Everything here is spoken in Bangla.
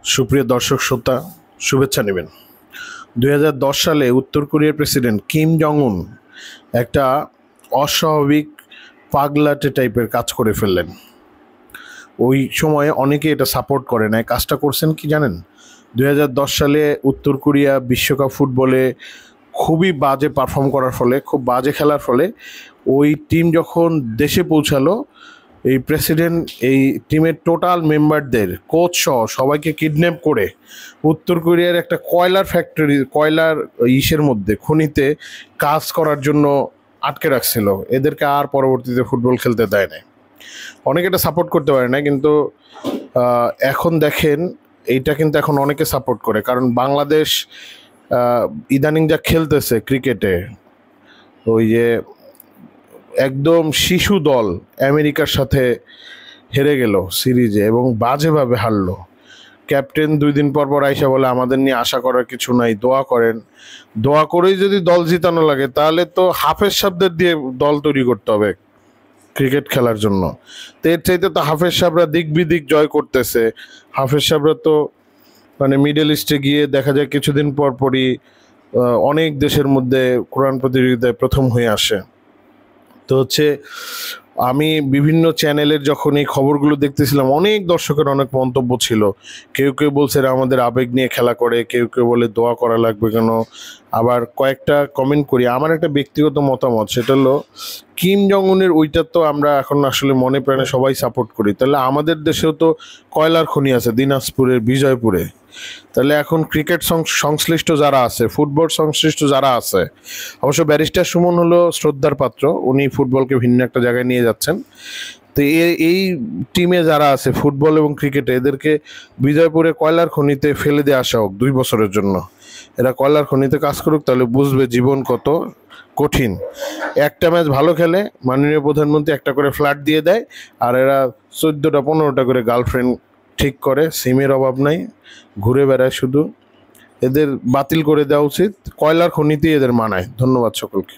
সুপ্রিয় দর্শক শ্রোতা, শুভেচ্ছা নেবেন। 2010 সালে উত্তর কোরিয়ার প্রেসিডেন্ট কিম জং উন একটা অস্বাভাবিক পাগলাটে টাইপের কাজ করে ফেললেন। ওই সময়ে অনেকে এটা সাপোর্ট করে না। কাজটা করছেন কি জানেন? 2010 সালে উত্তর কোরিয়া বিশ্বকাপ ফুটবলে খুবই বাজে পারফর্ম করার ফলে, খুব বাজে খেলার ফলে ওই টিম যখন দেশে পৌঁছালো, এই প্রেসিডেন্ট এই টিমের টোটাল মেম্বারদের, কোচ সহ সবাইকে কিডন্যাপ করে উত্তর কোরিয়ার একটা কয়লার ফ্যাক্টরি, কয়লার ইসের মধ্যে, খনিতে কাজ করার জন্য আটকে রাখছিল। এদেরকে আর পরবর্তীতে ফুটবল খেলতে দেয় না। অনেকে এটা সাপোর্ট করতে পারে না, কিন্তু এখন দেখেন এইটা কিন্তু এখন অনেকে সাপোর্ট করে। কারণ বাংলাদেশ ইদানিং যা খেলতেছে ক্রিকেটে, ওই যে একদম শিশু দল আমেরিকার সাথে হেরে গেল সিরিজে এবং বাজেভাবে হারলো। ক্যাপ্টেন 2 দিন পর পর আইসা বলে আমাদের নিয়ে আশা করার কিছু নাই, দোয়া করেন। দোয়া করেই যদি দল জিতানো লাগে তাহলে তো হাফেজ সাহেবদের দিয়ে দল তৈরি করতে হবে ক্রিকেট খেলার জন্য। তো এর চাইতে তো হাফেজ সাহেবরা দিক বিদিক জয় করতেছে। হাফেজ সাহেবরা তো মানে মিডল ইস্টে গিয়ে দেখা যায় কিছুদিন পর পরই অনেক দেশের মধ্যে কোরআন প্রতিযোগিতায় প্রথম হয়ে আসে। তো আমি বিভিন্ন চ্যানেলের যখন এই খবরগুলো দেখতেছিলাম, অনেক দর্শকের অনেক মন্তব্য ছিল। কেউ কেউ বলছে আমাদের আবেগ নিয়ে খেলা করে, কেউ কেউ বলে দোয়া করা লাগবে কেন। আবার কয়েকটা কমেন্ট করি। আমার একটা ব্যক্তিগত মতামত, সেটা হলো কিম জং উনের ওইটা তো আমরা এখন আসলে মনে প্রাণে সবাই সাপোর্ট করি। তাহলে আমাদের দেশেও তো কয়লার খনি আছে দিনাজপুরের বিজয়পুরে। তাহলে এখন ক্রিকেট সংশ্লিষ্ট যারা আছে, ফুটবল সংশ্লিষ্ট যারা আছে, অবশ্য ব্যারিস্টার সুমন হলো শ্রদ্ধার পাত্র, উনি ফুটবলকে ভিন্ন একটা জায়গায় নিয়ে যাচ্ছেন। তো এই টিমে যারা আছে ফুটবল এবং ক্রিকেটে, এদেরকে বিজয়পুরে কয়লার খনিতে ফেলে দিয়ে আসা হোক 2 বছরের জন্য। এরা কয়লার খনিতে কাজ করুক, তাহলে বুঝবে জীবন কত কঠিন। একটা ম্যাচ ভালো খেলে মাননীয় প্রধানমন্ত্রী একটা করে ফ্ল্যাট দিয়ে দেয়, আর এরা 14টা 15টা করে গার্লফ্রেন্ড ঠিক করে। সিমের অভাব নাই, ঘুরে বেড়ায় শুধু। এদের বাতিল করে দেওয়া উচিত, কয়লার খনিতেই এদের মানায়। ধন্যবাদ সকলকে।